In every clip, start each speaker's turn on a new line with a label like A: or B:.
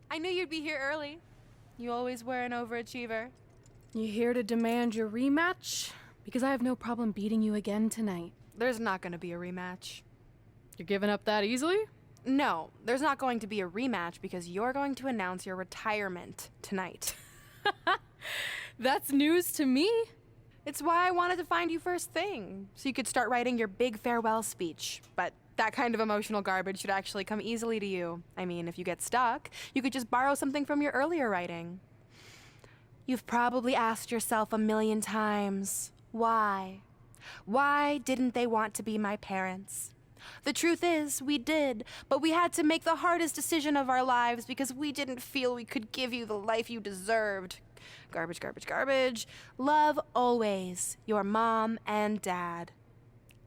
A: I knew you'd be here early. You always were an overachiever.
B: You here to demand your rematch? Because I have no problem beating you again tonight.
A: There's not going to be a rematch.
B: You're giving up that easily?
A: No, there's not going to be a rematch because you're going to announce your retirement tonight.
B: That's news to me.
A: It's why I wanted to find you first thing, so you could start writing your big farewell speech. But that kind of emotional garbage should actually come easily to you. I mean, if you get stuck, you could just borrow something from your earlier writing. You've probably asked yourself a million times, why? Why didn't they want to be my parents? The truth is, we did, but we had to make the hardest decision of our lives because we didn't feel we could give you the life you deserved. Garbage, garbage, garbage. Love always, your mom and dad.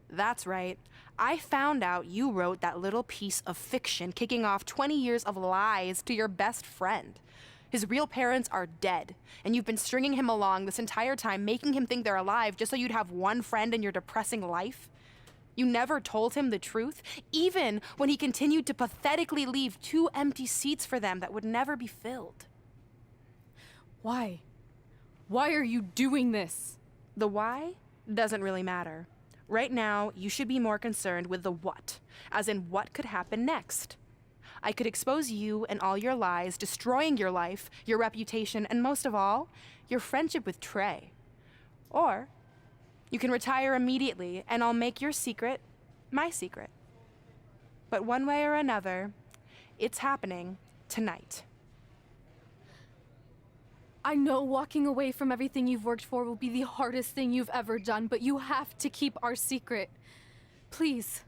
A: That's right. I found out you wrote that little piece of fiction kicking off 20 years of lies to your best friend. His real parents are dead, and you've been stringing him along this entire time, making him think they're alive just so you'd have one friend in your depressing life. You never told him the truth, even when he continued to pathetically leave 2 empty seats for them that would never be filled.
B: Why? Why are you doing this?
A: The why doesn't really matter. Right now, you should be more concerned with the what, as in what could happen next. I could expose you and all your lies, destroying your life, your reputation, and most of all, your friendship with Trey. Or you can retire immediately, and I'll make your secret my secret. But one way or another, it's happening tonight.
B: I know walking away from everything you've worked for will be the hardest thing you've ever done, but you have to keep our secret. Please.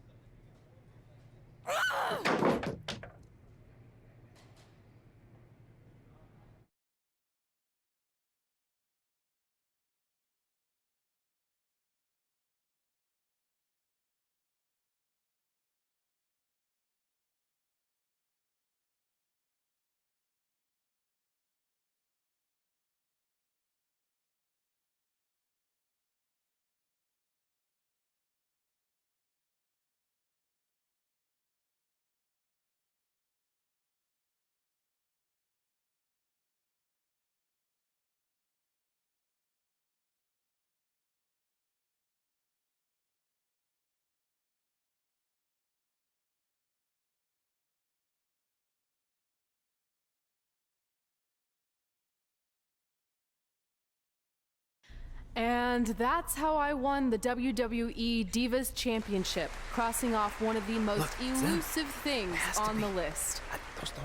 B: And that's how I won the WWE Divas Championship, crossing off one of the most elusive things on the list.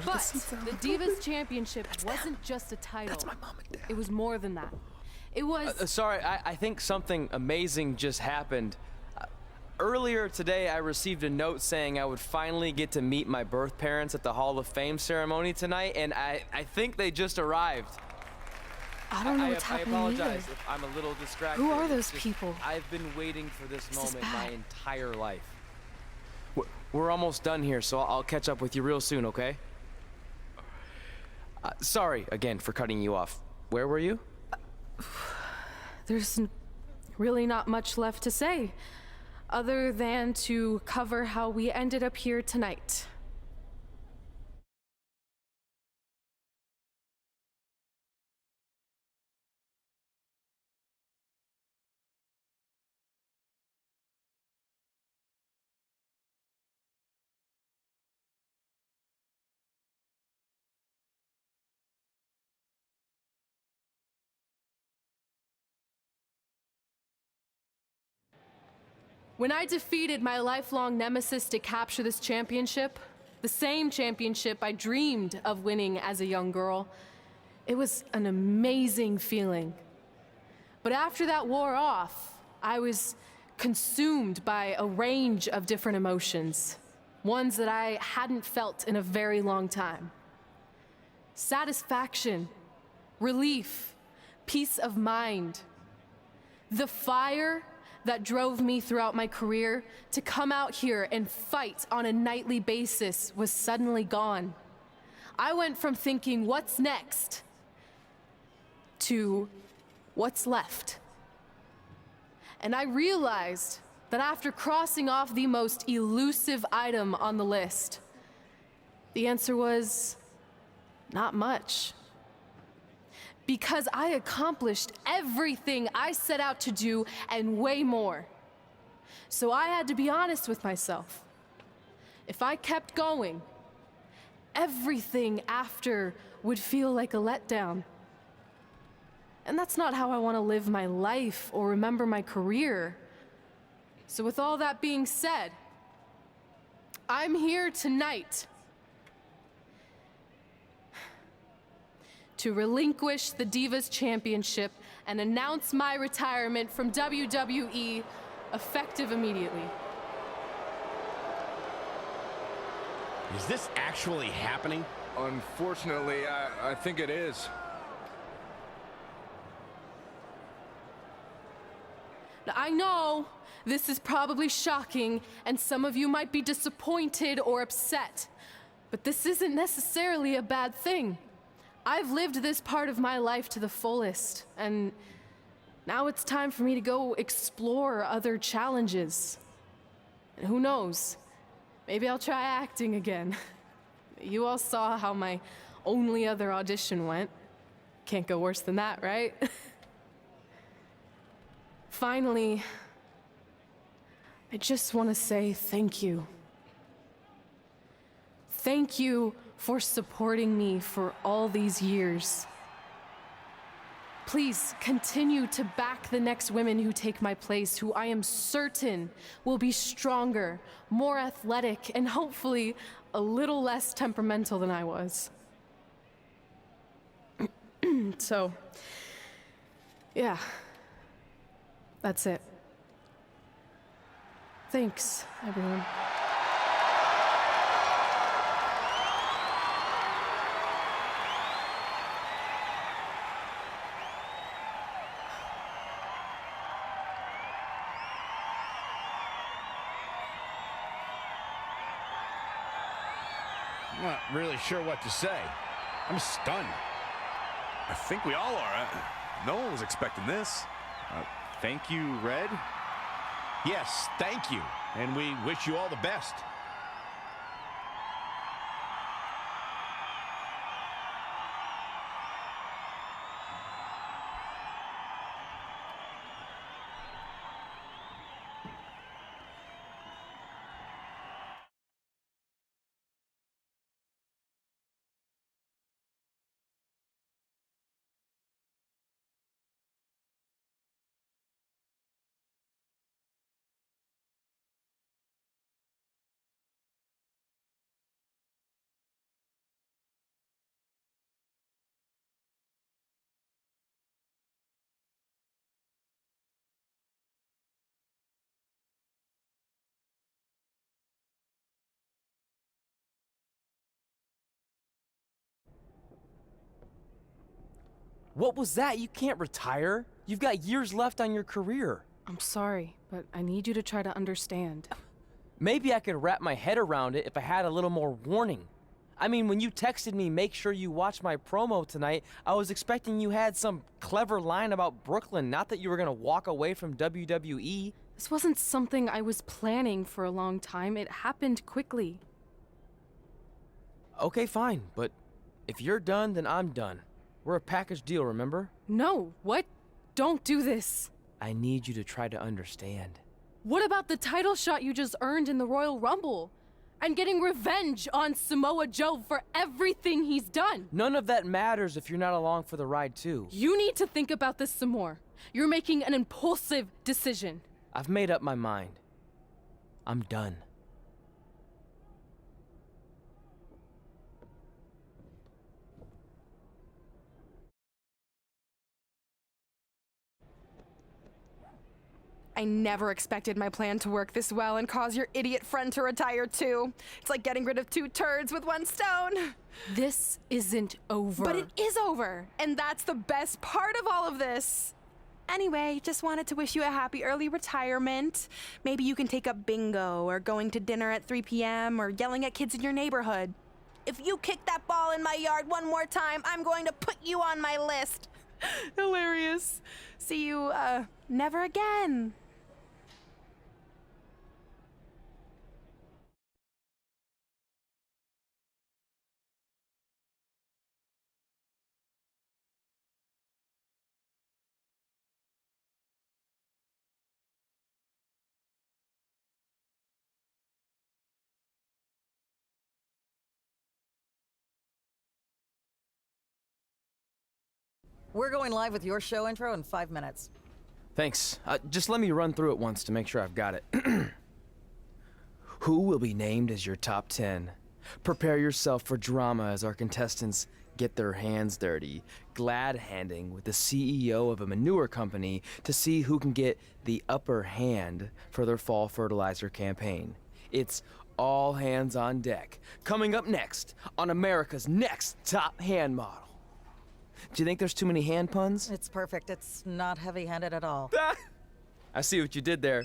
B: But the Divas Championship wasn't just a title.
C: That's my mom and dad.
B: It was more than that. It was...
D: Sorry, I think something amazing just happened. Earlier today, I received a note saying I would finally get to meet my birth parents at the Hall of Fame ceremony tonight, and I think they just arrived.
B: I don't know what's happening
D: I apologize
B: either.
D: if I'm a little distracted.
B: Who are those people?
D: I've been waiting for this
B: This is
D: moment my
B: bad.
D: entire life. We're almost done here, so I'll catch up with you real soon, okay? Sorry again for cutting you off. Where were you?
B: There's really not much left to say, other than to cover how we ended up here tonight. When I defeated my lifelong nemesis to capture this championship, the same championship I dreamed of winning as a young girl, it was an amazing feeling. But after that wore off, I was consumed by a range of different emotions, ones that I hadn't felt in a very long time. Satisfaction, relief, peace of mind. The fire that drove me throughout my career to come out here and fight on a nightly basis was suddenly gone. I went from thinking, what's next, to what's left. And I realized that after crossing off the most elusive item on the list, the answer was Not much. Because I accomplished everything I set out to do and way more. So I had to be honest with myself. If I kept going, everything after would feel like a letdown. And that's not how I want to live my life or remember my career. So with all that being said, I'm here tonight to relinquish the Divas Championship and announce my retirement from WWE effective immediately.
C: Is this actually happening?
E: Unfortunately, I think it is.
B: Now, I know this is probably shocking, and some of you might be disappointed or upset, but this isn't necessarily a bad thing. I've lived this part of my life to the fullest, and now it's time for me to go explore other challenges. And who knows? Maybe I'll try acting again. You all saw how my only other audition went. Can't go worse than that, right? Finally, I just want to say thank you. Thank you for supporting me for all these years. Please continue to back the next women who take my place, who I am certain will be stronger, more athletic, and hopefully a little less temperamental than I was. So, yeah, that's it. Thanks, everyone.
C: I'm not really sure what to say. I'm stunned.
F: I think we all are. No one was expecting this. Thank you, Red.
C: Yes, thank you. And we wish you all the best.
D: What was that? You can't retire. You've got years left on your career.
B: I'm sorry, but I need you to try to understand.
D: Maybe I could wrap my head around it if I had a little more warning. I mean, when you texted me, make sure you watch my promo tonight, I was expecting you had some clever line about Brooklyn, not that you were gonna walk away from WWE.
B: This wasn't something I was planning for a long time. It happened quickly.
D: Okay, fine, but if you're done, then I'm done. We're a package deal, remember?
B: No, what? Don't do this.
D: I need you to try to understand.
B: What about the title shot you just earned in the Royal Rumble? And getting revenge on Samoa Joe for everything he's done?
D: None of that matters if you're not along for the ride, too.
B: You need to think about this some more. You're making an impulsive decision.
D: I've made up my mind. I'm done.
A: I never expected my plan to work this well and cause your idiot friend to retire too. It's like getting rid of two turds with one stone.
B: This isn't over.
A: But it is over, and that's the best part of all of this. Anyway, just wanted to wish you a happy early retirement. Maybe you can take up bingo or going to dinner at 3 p.m. or yelling at kids in your neighborhood. If you kick that ball in my yard one more time, I'm going to put you on my list. Hilarious. See you, never again.
G: We're going live with your show intro in 5 minutes.
D: Thanks. Just let me run through it once to make sure I've got it. Who will be named as your top 10? Prepare yourself for drama as our contestants get their hands dirty, glad-handing with the CEO of a manure company to see who can get the upper hand for their fall fertilizer campaign. It's all hands on deck. Coming up next on America's Next Top Hand Model. Do you think there's too many hand puns?
G: It's perfect. It's not heavy-handed at all.
D: I see what you did there.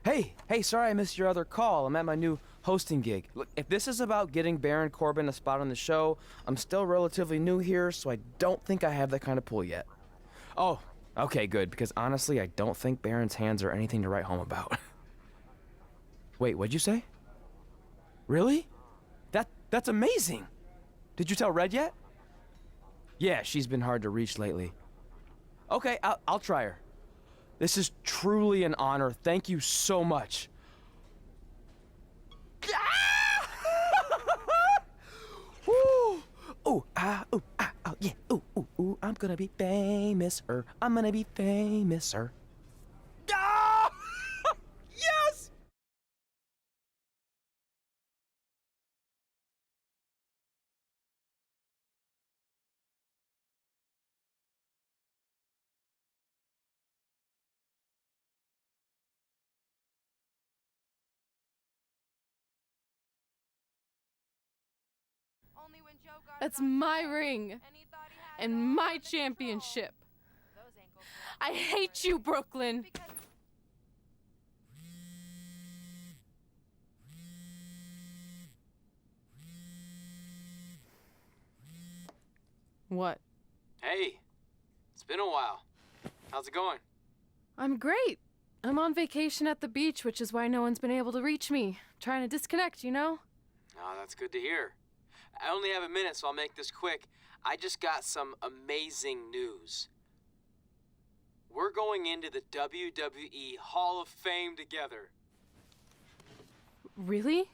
D: Hey, sorry I missed your other call. I'm at my new hosting gig. Look, if this is about getting Baron Corbin a spot on the show, I'm still relatively new here, so I don't think I have that kind of pull yet. Oh, okay, good, because honestly, I don't think Baron's hands are anything to write home about. Wait, what'd you say? Really? That's amazing! Did you tell Red yet? Yeah, she's been hard to reach lately. Okay, I'll try her. This is truly an honor. Thank you so much. Ooh, ooh, ooh, oh, yeah, ooh, I'm gonna be famous, I'm gonna be famous, Ah! Yes!
A: Only when Joe got
B: That's
A: it on
B: my
A: tape,
B: ring
A: and he thought he had it
B: and
A: all
B: my
A: under control.
B: championship.
A: Those ankles
B: I
A: were
B: hate you, Brooklyn.
A: because
B: What?
D: Hey, it's been a while. How's it going?
B: I'm great. I'm on vacation at the beach, which is why no one's been able to reach me. Trying to disconnect, you know?
D: Oh, that's good to hear. I only have a minute, so I'll make this quick. I just got some amazing news. We're going into the WWE Hall of Fame together.
B: Really?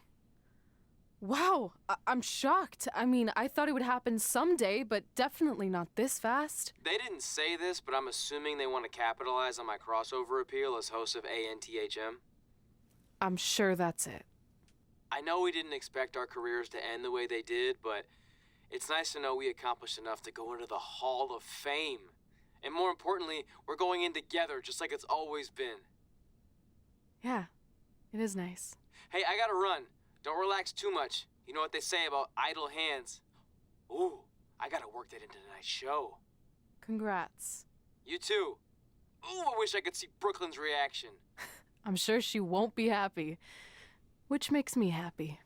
B: Wow, I'm shocked. I mean, I thought it would happen someday, but definitely not this fast.
D: They didn't say this, but I'm assuming they want to capitalize on my crossover appeal as host of ANTHM.
B: I'm sure that's it.
D: I know we didn't expect our careers to end the way they did, but it's nice to know we accomplished enough to go into the Hall of Fame. And more importantly, we're going in together, just like it's always been.
B: Yeah, it is nice.
D: Hey, I gotta run. Don't relax too much. You know what they say about idle hands. Ooh, I gotta work that into tonight's show.
B: Congrats.
D: You too. Ooh, I wish I could see Brooklyn's reaction.
B: I'm sure she won't be happy, which makes me happy.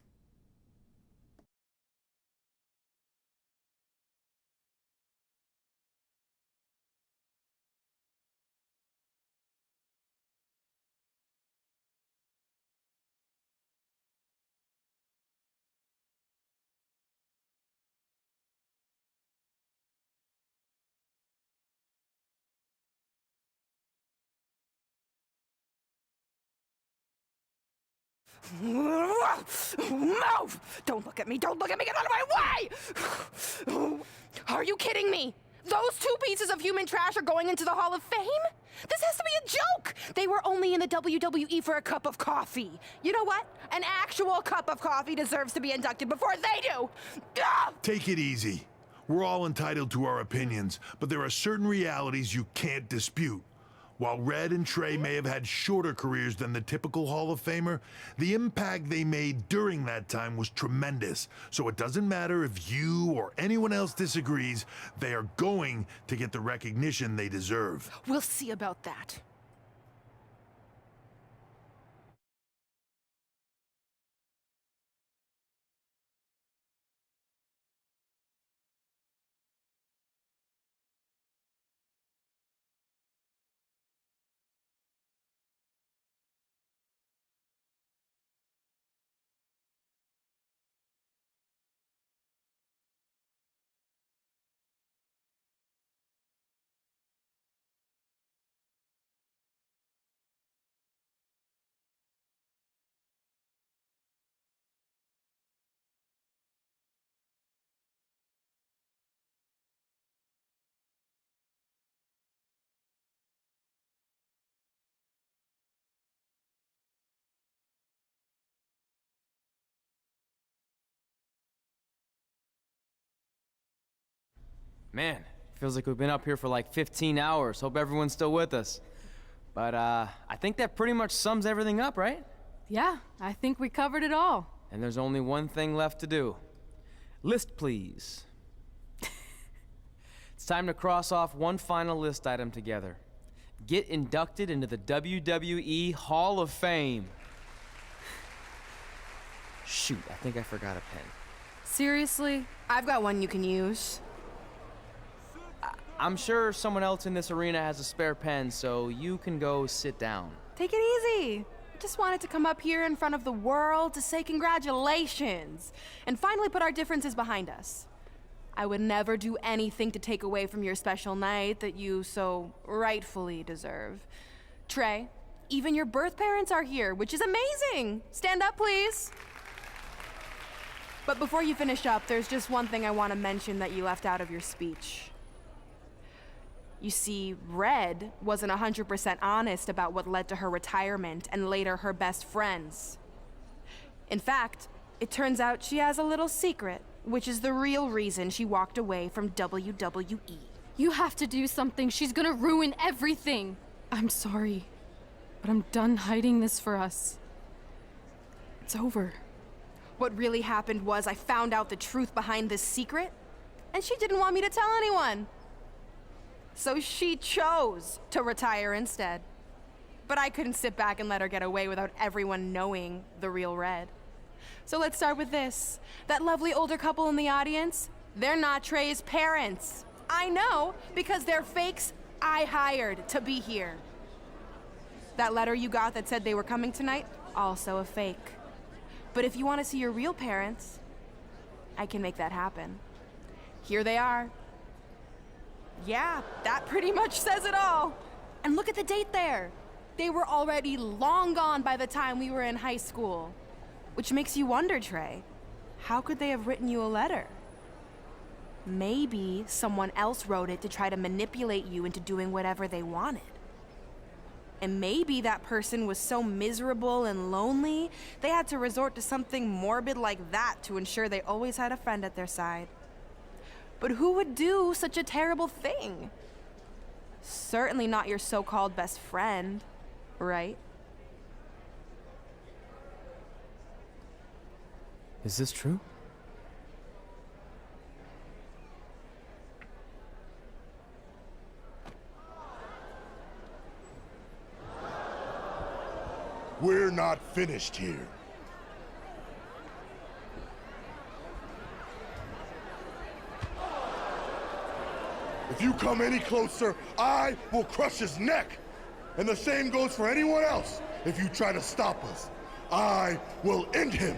A: Move! Don't look at me! Don't look at me! Get out of my way! Are you kidding me? Those two pieces of human trash are going into the Hall of Fame? This has to be a joke! They were only in the WWE for a cup of coffee. You know what? An actual cup of coffee deserves to be inducted before they do! Ah!
H: Take it easy. We're all entitled to our opinions, but there are certain realities you can't dispute. While Red and Trey may have had shorter careers than the typical Hall of Famer, the impact they made during that time was tremendous. So it doesn't matter if you or anyone else disagrees, they are going to get the recognition they deserve.
A: We'll see about that.
D: Man, feels like we've been up here for like 15 hours. Hope everyone's still with us. But I think that pretty much sums everything up, right?
B: Yeah, I think we covered it all.
D: And there's only one thing left to do. List, please. It's time to cross off one final list item together. Get inducted into the WWE Hall of Fame. Shoot, I think I forgot a pen.
B: Seriously?
A: I've got one you can use.
D: I'm sure someone else in this arena has a spare pen, so you can go sit down.
A: Take it easy. I just wanted to come up here in front of the world to say congratulations and finally put our differences behind us. I would never do anything to take away from your special night that you so rightfully deserve. Trey, even your birth parents are here, which is amazing. Stand up, please. But before you finish up, there's just one thing I want to mention that you left out of your speech. You see, Red wasn't 100% honest about what led to her retirement and later her best friends. In fact, it turns out she has a little secret, which is the real reason she walked away from WWE.
B: You have to do something. She's gonna ruin everything. I'm sorry, but I'm done hiding this for us. It's over.
A: What really happened was I found out the truth behind this secret, and she didn't want me to tell anyone. So she chose to retire instead. But I couldn't sit back and let her get away without everyone knowing the real Red. So let's start with this. That lovely older couple in the audience, they're not Trey's parents. I know, because they're fakes I hired to be here. That letter you got that said they were coming tonight, also a fake. But if you want to see your real parents, I can make that happen. Here they are. Yeah, that pretty much says it all. And look at the date there. They were already long gone by the time we were in high school. Which makes you wonder, Trey, how could they have written you a letter? Maybe someone else wrote it to try to manipulate you into doing whatever they wanted. And maybe that person was so miserable and lonely, they had to resort to something morbid like that to ensure they always had a friend at their side. But who would do such a terrible thing? Certainly not your so-called best friend, right?
D: Is this true?
I: We're not finished here. If you come any closer, I will crush his neck. And the same goes for anyone else. If you try to stop us, I will end him.